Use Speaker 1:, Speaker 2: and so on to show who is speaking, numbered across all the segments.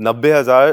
Speaker 1: 90,000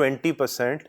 Speaker 1: 20%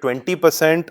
Speaker 1: 20%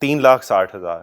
Speaker 1: 3,60,000।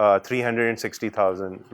Speaker 1: 360,000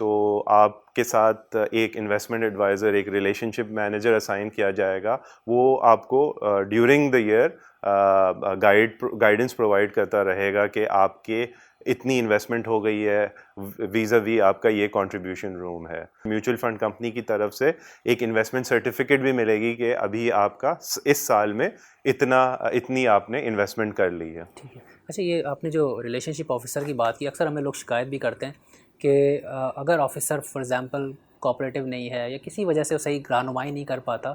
Speaker 1: تو آپ کے ساتھ ایک انویسٹمنٹ ایڈوائزر، ایک ریلیشن شپ مینیجر اسائن کیا جائے گا. وہ آپ کو during the year guidance provide کرتا رہے گا کہ آپ کے اتنی انویسٹمنٹ ہو گئی ہے، ویزا وی آپ کا یہ کنٹریبیوشن روم ہے. میوچل فنڈ کمپنی کی طرف سے ایک انویسٹمنٹ سرٹیفکیٹ بھی ملے گی کہ ابھی آپ کا اس سال میں اتنی آپ نے انویسٹمنٹ کر لی ہے.
Speaker 2: ٹھیک ہے. اچھا، یہ آپ نے جو ریلیشن شپ آفیسر کی بات کی، اکثر ہمیں لوگ شکایت بھی کرتے ہیں کہ اگر آفیسر فار ایگزامپل کوآپریٹیو نہیں ہے یا کسی وجہ سے وہ صحیح رہنمائی نہیں کر پاتا،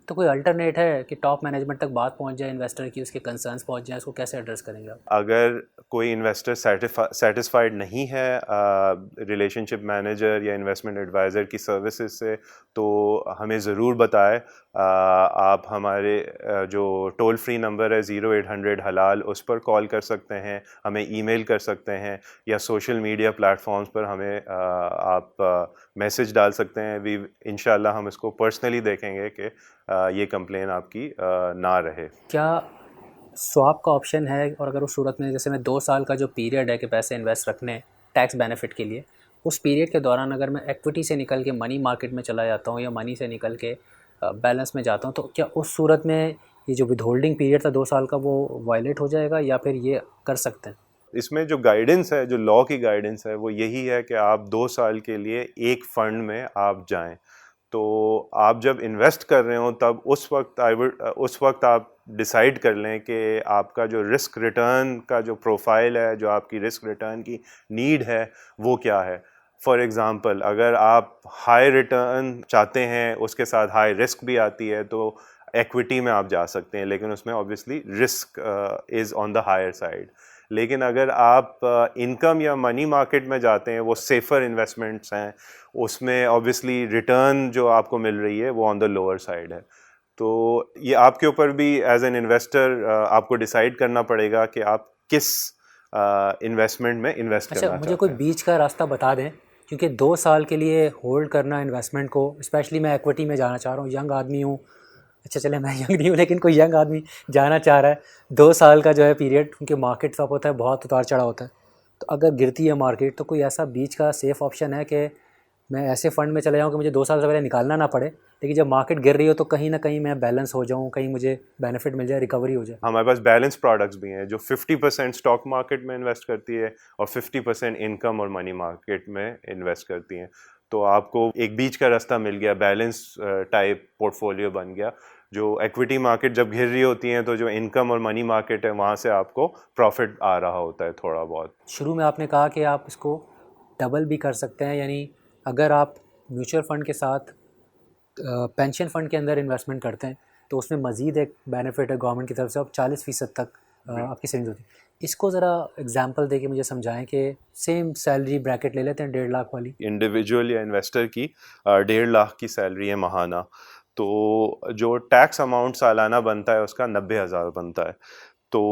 Speaker 2: تو کوئی الٹرنیٹ ہے کہ ٹاپ مینجمنٹ تک بات پہنچ جائے انویسٹر کی، اس کے کنسرنس پہنچ جائیں، اس کو کیسے ایڈریس کریں گے آپ؟
Speaker 1: اگر کوئی انویسٹر سیٹسفائیڈ نہیں ہے ریلیشن شپ مینیجر یا انویسٹمنٹ ایڈوائزر کی سروسز سے، تو ہمیں ضرور بتائے. آپ ہمارے جو ٹول فری نمبر ہے 0800 حلال، اس پر کال کر سکتے ہیں، ہمیں ای میل کر سکتے ہیں، یا سوشل میڈیا پلیٹفارمز پر ہمیں آپ میسج ڈال سکتے ہیں. انشاءاللہ ہم اس کو پرسنلی دیکھیں گے کہ یہ کمپلین آپ کی نہ رہے.
Speaker 2: کیا سواپ کا آپشن ہے؟ اور اگر اس صورت میں جیسے میں 2 سال کا جو پیریڈ ہے کہ پیسے انویسٹ رکھنے ٹیکس بینیفٹ کے لیے، اس پیریڈ کے دوران اگر میں ایکویٹی سے نکل کے منی مارکیٹ میں چلا جاتا ہوں یا منی سے نکل کے بیلنس میں جاتا ہوں، تو کیا اس صورت میں یہ جو ود ہولڈنگ پیریڈ تھا 2 سال کا وہ وائلیٹ ہو جائے گا یا پھر یہ کر سکتے ہیں؟
Speaker 1: اس میں جو گائیڈنس ہے، جو لاء کی گائیڈنس ہے، وہ یہی ہے کہ آپ 2 سال کے لیے ایک فنڈ میں آپ جائیں. تو آپ جب انویسٹ کر رہے ہوں تب اس وقت آپ ڈیسائیڈ کر لیں کہ آپ کا جو رسک ریٹرن کا جو پروفائل ہے، جو آپ کی رسک ریٹرن کی نیڈ ہے، وہ کیا ہے. فار ایگزامپل، اگر آپ ہائی ریٹرن چاہتے ہیں، اس کے ساتھ ہائی رسک بھی آتی ہے، تو ایکویٹی میں آپ جا سکتے ہیں، لیکن اس میں obviously risk is on the higher side. لیکن اگر آپ انکم یا منی مارکیٹ میں جاتے ہیں، وہ سیفر انویسٹمنٹس ہیں، اس میں اوبیسلی ریٹرن جو آپ کو مل رہی ہے وہ آن دا لوور سائڈ ہے. تو یہ آپ کے اوپر بھی ایز این انویسٹر آپ کو ڈیسائیڈ کرنا پڑے گا کہ آپ کس انویسٹمنٹ میں انویسٹ کرنا چاہتے ہیں.
Speaker 2: مجھے کوئی بیچ کا راستہ بتا دیں، کیونکہ 2 سال کے لیے ہولڈ کرنا انویسٹمنٹ کو، اسپیشلی میں ایکویٹی میں جانا چاہ رہا ہوں، ینگ آدمی ہوں. اچھا چلے میں ینگ نہیں ہوں، لیکن کوئی ینگ آدمی جانا چاہ رہا ہے 2 سال کا جو ہے پیریڈ، کیونکہ مارکیٹ سب ہوتا ہے، بہت اتار چڑھا ہوتا ہے. تو اگر گرتی ہے مارکیٹ تو کوئی ایسا بیچ کا سیف آپشن ہے کہ میں ایسے فنڈ میں چلے جاؤں کہ مجھے 2 سال سے پہلے نکالنا نہ پڑے، لیکن جب مارکیٹ گر رہی ہو تو کہیں نہ کہیں میں بیلنس ہو جاؤں، کہیں مجھے بینیفٹ مل جائے، ریکوری ہو جائے؟
Speaker 1: ہمارے پاس بیلنس پروڈکٹس بھی ہیں جو 50% اسٹاک مارکیٹ میں انویسٹ کرتی ہے اور 50% انکم اور منی مارکیٹ میں انویسٹ کرتی ہیں. تو آپ کو ایک بیچ کا راستہ مل گیا، بیلنس ٹائپ پورٹ فولیو بن گیا. جو ایکویٹی مارکیٹ جب گر رہی ہوتی ہیں تو جو انکم اور منی مارکیٹ ہے وہاں سے آپ کو پروفٹ آ رہا ہوتا ہے تھوڑا بہت.
Speaker 2: شروع میں آپ نے کہا کہ آپ اس کو ڈبل بھی کر سکتے ہیں، یعنی اگر آپ میوچل فنڈ کے ساتھ پینشن فنڈ کے اندر انویسٹمنٹ کرتے ہیں تو اس میں مزید ایک بینیفٹ ہے گورنمنٹ کی طرف سے، اب 40% تک آپ کی سیونگز ہوتی ہے. اس کو ذرا اگزامپل دے کے مجھے سمجھائیں کہ سیم سیلری بریکٹ لے لیتے ہیں 1.5 لاکھ والی.
Speaker 1: انڈیویجول یا انویسٹر کی 1.5 لاکھ کی سیلری ہے ماہانہ، تو جو ٹیکس اماؤنٹ سالانہ بنتا ہے اس کا 90,000 بنتا ہے. تو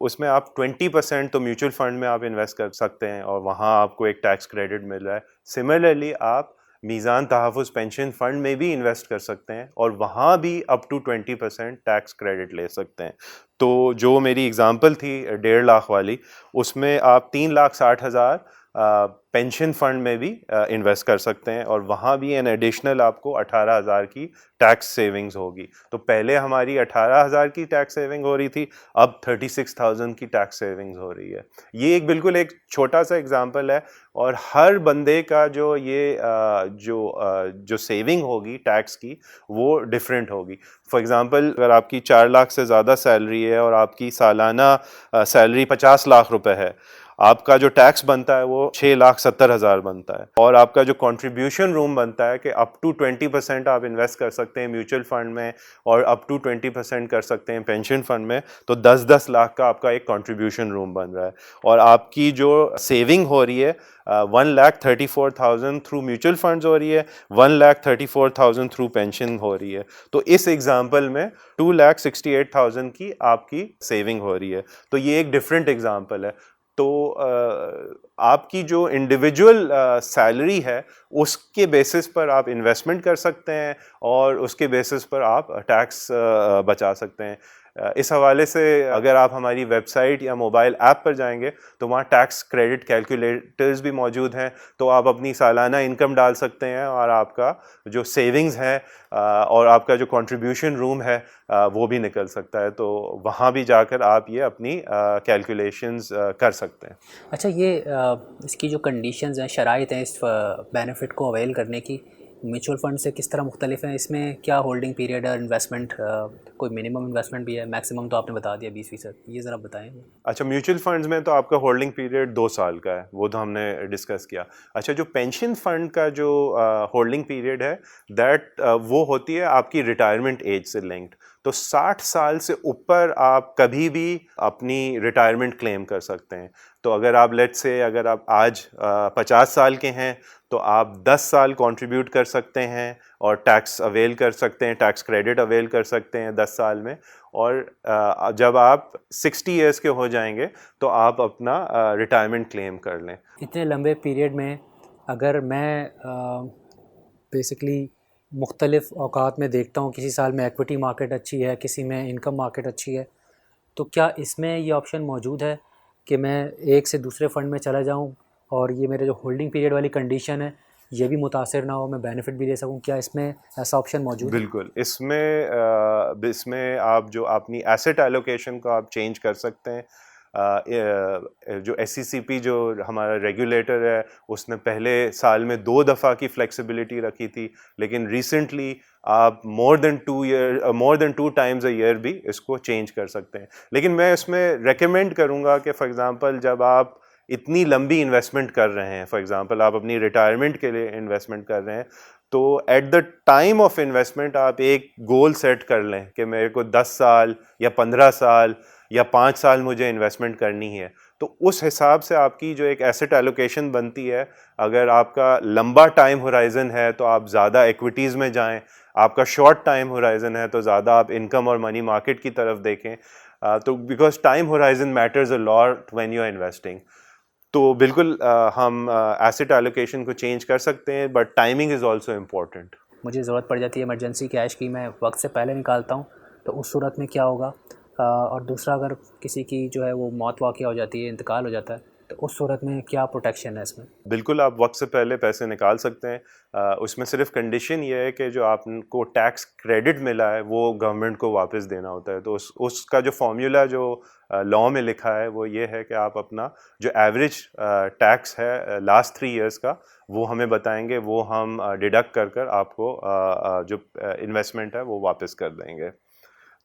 Speaker 1: اس میں آپ 20% تو میوچل فنڈ میں آپ انویسٹ کر سکتے ہیں اور وہاں آپ کو ایک ٹیکس کریڈٹ مل رہا ہے. سملرلی آپ میزان تحفظ پینشن فنڈ میں بھی انویسٹ کر سکتے ہیں اور وہاں بھی اپ ٹو 20% ٹیکس کریڈٹ لے سکتے ہیں. تو جو میری اگزامپل تھی 1.5 لاکھ والی، اس میں آپ 3,60,000 پینشن فنڈ میں بھی انویسٹ کر سکتے ہیں اور وہاں بھی این ایڈیشنل آپ کو 18,000 کی ٹیکس سیونگز ہوگی. تو پہلے ہماری 18,000 کی ٹیکس سیونگ ہو رہی تھی، اب 36,000 کی ٹیکس سیونگز ہو رہی ہے. یہ ایک بالکل ایک چھوٹا سا اگزامپل ہے، اور ہر بندے کا جو سیونگ ہوگی ٹیکس کی وہ ڈفرینٹ ہوگی. فار ایگزامپل، اگر آپ کی 4 لاکھ سے زیادہ سیلری ہے اور آپ کی سالانہ سیلری 50 لاکھ روپے ہے، آپ کا جو ٹیکس بنتا ہے وہ 6,70,000 بنتا ہے. اور آپ کا جو کنٹریبیوشن روم بنتا ہے کہ اپ ٹو 20% آپ انویسٹ کر سکتے ہیں میوچل فنڈ میں اور اپ ٹو 20% کر سکتے ہیں پینشن فنڈ میں، تو 10 لاکھ کا آپ کا ایک کنٹریبیوشن روم بن رہا ہے. اور آپ کی جو سیونگ ہو رہی ہے 1,34,000 تھرو میوچل فنڈز ہو رہی ہے، 1,34,000 تھرو پینشن ہو رہی ہے. تو اس ایگزامپل میں 2,68,000 کی آپ کی سیونگ ہو رہی ہے. تو یہ ایک ڈفرینٹ ایگزامپل ہے. تو آپ کی جو انڈیویجول سیلری ہے اس کے بیسس پر آپ انویسٹمنٹ کر سکتے ہیں اور اس کے بیسس پر آپ ٹیکس بچا سکتے ہیں. اس حوالے سے اگر آپ ہماری ویب سائٹ یا موبائل ایپ پر جائیں گے تو وہاں ٹیکس کریڈٹ کیلکولیٹرز بھی موجود ہیں, تو آپ اپنی سالانہ انکم ڈال سکتے ہیں اور آپ کا جو سیونگز ہے اور آپ کا جو کنٹریبیوشن روم ہے وہ بھی نکل سکتا ہے, تو وہاں بھی جا کر آپ یہ اپنی کیلکولیشنز کر سکتے ہیں.
Speaker 2: اچھا یہ اس کی جو کنڈیشنز ہیں, شرائط ہیں اس بینیفٹ کو اویل کرنے کی, میوچل فنڈ سے کس طرح مختلف ہیں؟ اس میں کیا ہولڈنگ پیریڈ ہے, انویسٹمنٹ کوئی منیمم انویسٹمنٹ بھی ہے, میکسیمم تو آپ نے بتا دیا 20%, یہ ذرا بتائیں.
Speaker 1: اچھا, میوچل فنڈز میں تو آپ کا ہولڈنگ پیریڈ 2 سال کا ہے, وہ تو ہم نے ڈسکس کیا. اچھا, جو پینشن فنڈ کا جو ہولڈنگ پیریڈ ہے دیٹ وہ ہوتی ہے آپ کی ریٹائرمنٹ ایج سے لنکڈ, تو 60 سال سے اوپر آپ کبھی بھی اپنی ریٹائرمنٹ کلیم کر سکتے ہیں. تو اگر آپ لیٹ سے اگر آپ آج 50 سال کے ہیں تو آپ 10 سال کنٹریبیوٹ کر سکتے ہیں اور ٹیکس اویل کر سکتے ہیں, ٹیکس کریڈٹ اویل کر سکتے ہیں 10 سال میں, اور جب آپ 60 ایئرس کے ہو جائیں گے تو آپ اپنا ریٹائرمنٹ کلیم کر لیں.
Speaker 2: اتنے لمبے پیریڈ میں اگر میں بیسکلی مختلف اوقات میں دیکھتا ہوں, کسی سال میں ایکویٹی مارکیٹ اچھی ہے, کسی میں انکم مارکیٹ اچھی ہے, تو کیا اس میں یہ آپشن موجود ہے کہ میں ایک سے دوسرے فنڈ میں چلا جاؤں اور یہ میرے جو ہولڈنگ پیریڈ والی کنڈیشن ہے یہ بھی متاثر نہ ہو, میں بینیفٹ بھی دے سکوں؟ کیا اس میں ایسا آپشن موجود ہے؟
Speaker 1: بالکل, اس میں آپ جو اپنی ایسٹ ایلوکیشن کو آپ چینج کر سکتے ہیں. جو ایس سی سی پی جو ہمارا ریگولیٹر ہے اس نے پہلے سال میں 2 دفعہ کی فلیکسیبلٹی رکھی تھی, لیکن ریسنٹلی آپ مور دین 2 ٹائمز اے ایئر بھی اس کو چینج کر سکتے ہیں. لیکن میں اس میں ریکمینڈ کروں گا کہ فار ایگزامپل جب آپ اتنی لمبی انویسٹمنٹ کر رہے ہیں, فار ایگزامپل آپ اپنی ریٹائرمنٹ کے لیے انویسٹمنٹ کر رہے ہیں, تو at the time of investment آپ ایک گول سیٹ کر لیں کہ میرے کو 10 سال یا 15 سال یا 5 سال مجھے انویسٹمنٹ کرنی ہے. تو اس حساب سے آپ کی جو ایک ایسٹ ایلوکیشن بنتی ہے, اگر آپ کا لمبا ٹائم ہورائزن ہے تو آپ زیادہ ایکویٹیز میں جائیں, آپ کا شارٹ ٹائم ہورائزن ہے تو زیادہ آپ انکم اور منی مارکیٹ کی طرف دیکھیں. تو because time horizon matters a lot when you are investing. تو بالکل ہم ایسٹ ایلوکیشن کو چینج کر سکتے ہیں, but timing is also important.
Speaker 2: مجھے ضرورت پڑ جاتی ہے ایمرجنسی کیش کی, میں وقت سے پہلے نکالتا ہوں, تو اس صورت میں کیا ہوگا؟ اور دوسرا, اگر کسی کی جو ہے وہ موت واقع ہو جاتی ہے, انتقال ہو جاتا ہے, تو اس صورت میں کیا پروٹیکشن ہے اس میں؟
Speaker 1: بالکل آپ وقت سے پہلے پیسے نکال سکتے ہیں. اس میں صرف کنڈیشن یہ ہے کہ جو آپ کو ٹیکس کریڈٹ ملا ہے وہ گورنمنٹ کو واپس دینا ہوتا ہے. تو اس کا جو فارمولا جو لاء میں لکھا ہے وہ یہ ہے کہ آپ اپنا جو ایوریج ٹیکس ہے لاسٹ 3 ایئرس کا وہ ہمیں بتائیں گے, وہ ہم ڈیڈکٹ کر آپ کو جو انویسٹمنٹ ہے وہ واپس کر دیں گے.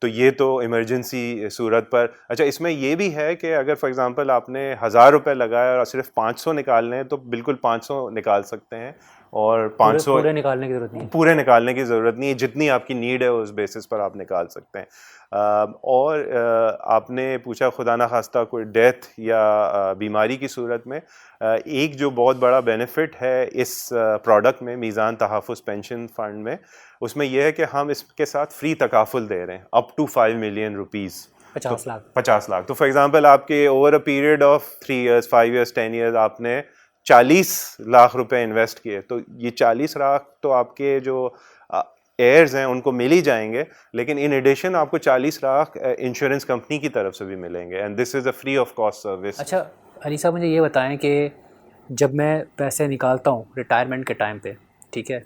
Speaker 1: تو یہ تو ایمرجنسی صورت پر. اچھا, اس میں یہ بھی ہے کہ اگر فار ایگزامپل آپ نے 1000 روپے لگایا اور صرف 500 نکالنے ہیں تو بالکل 500 نکال سکتے ہیں, اور 500
Speaker 2: پورے نکالنے کی ضرورت نہیں ہے.
Speaker 1: پورے نکالنے کی ضرورت نہیں ہے, جتنی آپ کی نیڈ ہے اس بیسس پر آپ نکال سکتے ہیں. اور آپ نے پوچھا خدا نخواستہ کوئی ڈیتھ یا بیماری کی صورت میں, ایک جو بہت بڑا بینیفٹ ہے اس پروڈکٹ میں میزان تحفظ پینشن فنڈ میں, اس میں یہ ہے کہ ہم اس کے ساتھ فری تکافل دے رہے ہیں up to 5 million rupees,
Speaker 2: 50 lakh.
Speaker 1: 50 lakh. تو فار ایگزامپل آپ کے over a period of 3 years 5 years 10 years آپ نے 40 لاکھ روپے انویسٹ کیے, تو یہ 40 لاکھ تو آپ کے جو ایئرز ہیں ان کو مل ہی جائیں گے, لیکن ان ایڈیشن آپ کو 40 لاکھ انشورنس کمپنی کی طرف سے بھی ملیں گے, and this is a free of cost service.
Speaker 2: اچھا علی صاحب, مجھے یہ بتائیں کہ جب میں پیسے نکالتا ہوں ریٹائرمنٹ کے ٹائم پہ, ٹھیک ہے,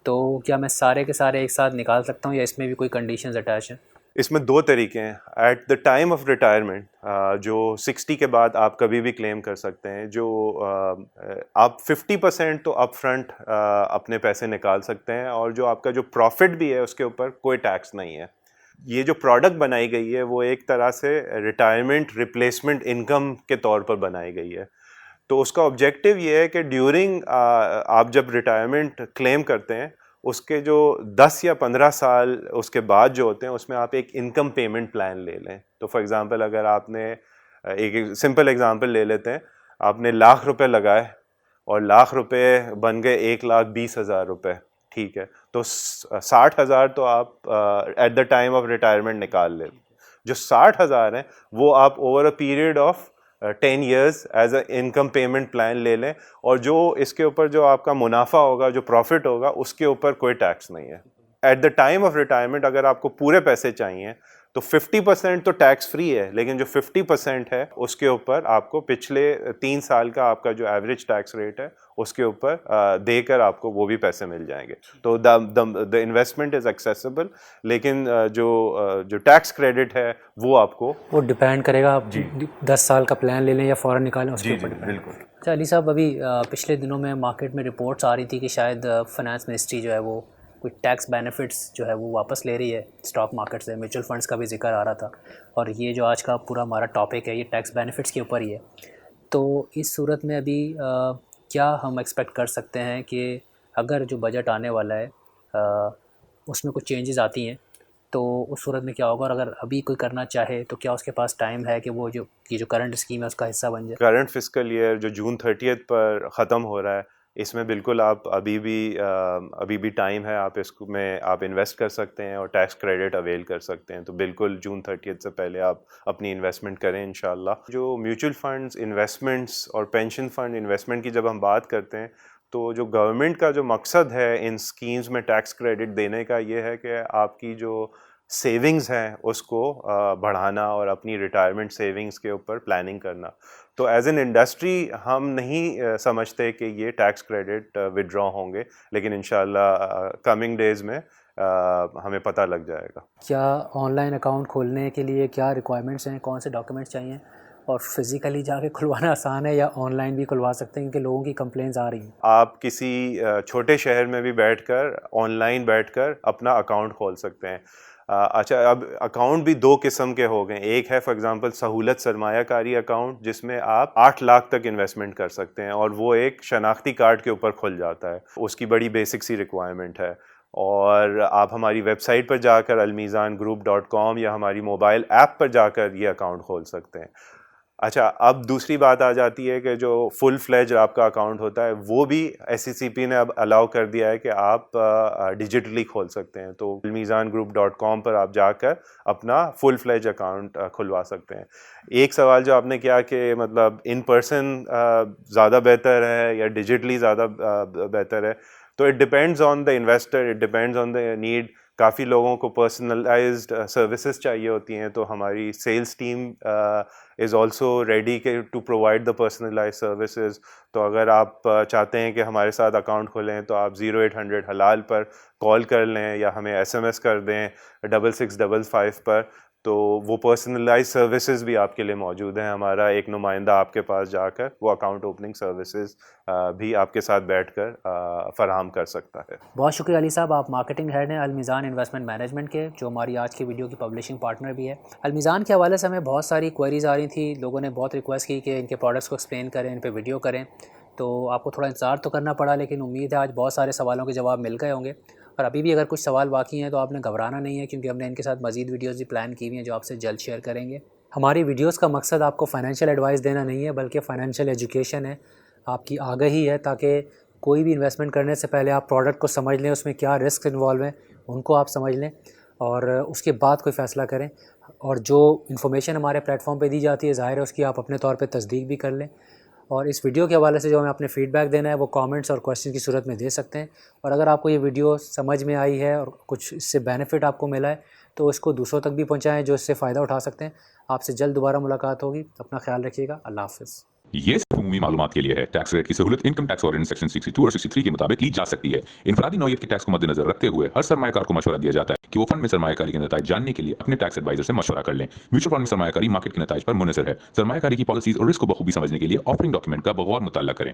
Speaker 2: تو کیا میں سارے کے سارے ایک ساتھ نکال سکتا ہوں یا اس میں بھی کوئی کنڈیشنز اٹیچ ہیں؟
Speaker 1: اس میں 2 طریقے ہیں. At the time of retirement جو 60 کے بعد آپ کبھی بھی کلیم کر سکتے ہیں, جو آپ 50% تو اپ فرنٹ اپنے پیسے نکال سکتے ہیں, اور جو آپ کا جو پروفٹ بھی ہے اس کے اوپر کوئی ٹیکس نہیں ہے. یہ جو پروڈکٹ بنائی گئی ہے وہ ایک طرح سے ریٹائرمنٹ ریپلیسمنٹ انکم کے طور پر بنائی گئی ہے. تو اس کا آبجیکٹیو یہ ہے کہ ڈیورنگ آپ جب ریٹائرمنٹ کلیم کرتے ہیں اس کے جو 10 یا 15 سال اس کے بعد جو ہوتے ہیں اس میں آپ ایک انکم پیمنٹ پلان لے لیں. تو فار ایگزامپل اگر آپ نے ایک سمپل ایگزامپل لے لیتے ہیں, آپ نے 1,00,000 روپے لگائے اور 1,00,000 روپے بن گئے 1,20,000 روپے, ٹھیک ہے, تو 60,000 تو آپ at the time of retirement نکال لیں. جو 60,000 ہیں وہ آپ over a period of 10 years as a income payment plan لے لیں, اور جو اس کے اوپر جو آپ کا منافع ہوگا, جو پروفٹ ہوگا, اس کے اوپر کوئی ٹیکس نہیں ہے. At the time of retirement اگر آپ کو پورے پیسے چاہیے تو 50% تو ٹیکس فری ہے, لیکن جو 50% ہے اس کے اوپر آپ کو پچھلے 3 سال کا آپ کا جو ایوریج ٹیکس ریٹ ہے اس کے اوپر دے کر آپ کو وہ بھی پیسے مل جائیں گے. تو دا انویسٹمنٹ از ایکسیسیبل, لیکن جو ٹیکس کریڈٹ ہے وہ آپ کو
Speaker 2: وہ ڈپینڈ کرے گا آپ 10 سال کا پلان لے لیں یا فوراً نکالیں, اس کے اوپر
Speaker 1: بالکل.
Speaker 2: اچھا علی صاحب, ابھی پچھلے دنوں میں مارکیٹ میں رپورٹس آ رہی تھی کہ شاید فائنانس منسٹری جو ہے وہ کوئی ٹیکس بینیفٹس جو ہے وہ واپس لے رہی ہے اسٹاک مارکیٹ سے. میوچل فنڈس کا بھی ذکر آ رہا تھا, اور یہ جو آج کا پورا ہمارا ٹاپک ہے یہ ٹیکس بینیفٹس کے اوپر ہی ہے. تو اس صورت میں ابھی کیا ہم ایکسپیکٹ کر سکتے ہیں کہ اگر جو بجٹ آنے والا ہے اس میں کچھ چینجز آتی ہیں تو اس صورت میں کیا ہوگا, اور اگر ابھی کوئی کرنا چاہے تو کیا اس کے پاس ٹائم ہے کہ وہ جو یہ جو کرنٹ اسکیم ہے اس کا حصہ بن جائے؟
Speaker 1: کرنٹ فسکل ایئر جو جون 30 پر ختم ہو رہا ہے, اس میں بالکل آپ ابھی بھی ٹائم ہے, آپ اس میں آپ انویسٹ کر سکتے ہیں اور ٹیکس کریڈٹ اویل کر سکتے ہیں. تو بالکل جون 30 سے پہلے آپ اپنی انویسٹمنٹ کریں انشاءاللہ. جو میوچل فنڈز انویسٹمنٹس اور پینشن فنڈ انویسٹمنٹ کی جب ہم بات کرتے ہیں تو جو گورنمنٹ کا جو مقصد ہے ان اسکیمز میں ٹیکس کریڈٹ دینے کا, یہ ہے کہ آپ کی جو سیونگز ہیں اس کو بڑھانا اور اپنی ریٹائرمنٹ سیونگز کے اوپر پلاننگ کرنا. تو ایز این انڈسٹری ہم نہیں سمجھتے کہ یہ ٹیکس کریڈٹ ودرا ہوں گے, لیکن انشاءاللہ کمنگ ڈیز میں ہمیں پتہ لگ جائے گا.
Speaker 2: کیا آن لائن اکاؤنٹ کھولنے کے لیے کیا ریکوائرمنٹس ہیں, کون سے ڈاکیومنٹس چاہیے, اور فزیکلی جا کے کھلوانا آسان ہے یا آن لائن بھی کھلوا سکتے ہیں, کیونکہ لوگوں کی کمپلینز آ رہی ہیں؟
Speaker 1: آپ کسی چھوٹے شہر میں بھی بیٹھ کر آن لائن بیٹھ کر اپنا اکاؤنٹ کھول سکتے ہیں. اچھا, اب اکاؤنٹ بھی 2 قسم کے ہو گئے. ایک ہے فار ایگزامپل سہولت سرمایہ کاری اکاؤنٹ, جس میں آپ 8 لاکھ تک انویسٹمنٹ کر سکتے ہیں, اور وہ ایک شناختی کارڈ کے اوپر کھل جاتا ہے. اس کی بڑی بیسک سی ریکوائرمنٹ ہے, اور آپ ہماری ویب سائٹ پر جا کر almizangroup.com یا ہماری موبائل ایپ پر جا کر یہ اکاؤنٹ کھول سکتے ہیں. اچھا, اب دوسری بات آ جاتی ہے کہ جو فل فلیج آپ کا اکاؤنٹ ہوتا ہے وہ بھی SECP نے اب الاؤ کر دیا ہے کہ آپ ڈیجیٹلی کھول سکتے ہیں. تو almizangroup.com پر آپ جا کر اپنا فل فلیج اکاؤنٹ کھلوا سکتے ہیں. ایک سوال جو آپ نے کیا کہ مطلب ان پرسن زیادہ بہتر ہے یا ڈیجیٹلی زیادہ بہتر ہے, تو it depends on the investor, it depends on the need. کافی لوگوں کو پرسنلائزڈ سروسز چاہیے ہوتی ہیں, تو ہماری sales team is also ready to provide the personalise services. تو اگر آپ چاہتے ہیں کہ ہمارے ساتھ اکاؤنٹ کھولیں تو آپ 0800 حلال پر کال کر لیں یا ہمیں SMS کر دیں 6655 پر. تو وہ پرسنلائز سروسز بھی آپ کے لیے موجود ہیں. ہمارا ایک نمائندہ آپ کے پاس جا کر وہ اکاؤنٹ اوپننگ سروسز بھی آپ کے ساتھ بیٹھ کر فراہم کر سکتا ہے.
Speaker 2: بہت شکریہ علی صاحب, آپ مارکیٹنگ ہیڈ ہیں المیزان انویسٹمنٹ مینجمنٹ کے, جو ہماری آج کی ویڈیو کی پبلشنگ پارٹنر بھی ہے. المیزان کے حوالے سے ہمیں بہت ساری کوئریز آ رہی تھی, لوگوں نے بہت ریکویسٹ کی کہ ان کے پروڈکٹس کو ایکسپلین کریں, ان پہ ویڈیو کریں. تو آپ کو تھوڑا انتظار تو کرنا پڑا, لیکن امید ہے آج بہت سارے سوالوں کے جواب مل گئے ہوں گے. اور ابھی بھی اگر کچھ سوال باقی ہیں تو آپ نے گھبرانا نہیں ہے, کیونکہ ہم نے ان کے ساتھ مزید ویڈیوز بھی پلان کی ہوئی ہیں جو آپ سے جلد شیئر کریں گے. ہماری ویڈیوز کا مقصد آپ کو فائنینشیل ایڈوائس دینا نہیں ہے, بلکہ فائنینشیل ایجوکیشن ہے, آپ کی آگہی ہے, تاکہ کوئی بھی انویسٹمنٹ کرنے سے پہلے آپ پروڈکٹ کو سمجھ لیں, اس میں کیا رسک انوالو ہیں ان کو آپ سمجھ لیں, اور اس کے بعد کوئی فیصلہ کریں. اور جو انفارمیشن ہمارے پلیٹ فارم پہ دی جاتی ہے ظاہر ہے اس کی آپ اپنے طور پہ تصدیق بھی کر لیں. اور اس ویڈیو کے حوالے سے جو ہمیں اپنے فیڈ بیک دینا ہے وہ کامنٹس اور کویشچن کی صورت میں دے سکتے ہیں. اور اگر آپ کو یہ ویڈیو سمجھ میں آئی ہے اور کچھ اس سے بینیفٹ آپ کو ملا ہے تو اس کو دوسروں تک بھی پہنچائیں جو اس سے فائدہ اٹھا سکتے ہیں. آپ سے جلد دوبارہ ملاقات ہوگی, اپنا خیال رکھیے گا, اللہ حافظ.
Speaker 3: یہ صرف عمومی معلومات کے لیے ہے. ٹیکس ریٹ کی سہولت انکم ٹیکس آرڈیننس سیکشن 62 اور 63 کے مطابق لی جا سکتی ہے. انفرادی نوعیت کے ٹیکس کو مد نظر رکھتے ہوئے ہر سرمایہ کار کو مشورہ دیا جاتا ہے کہ وہ فنڈ میں سرمایہ کاری کے نتائج جاننے کے لیے اپنے ٹیکس ایڈوائزر سے مشورہ کر لیں. میوچل فنڈ میں سرمایہ کاری مارکیٹ کے نتائج پر منحصر ہے. سرمایہ کاری کی پالیسیز اور رسک کو بخوبی سمجھنے کے لیے آفرنگ ڈاکیومنٹ کا بغور مطالعہ کریں.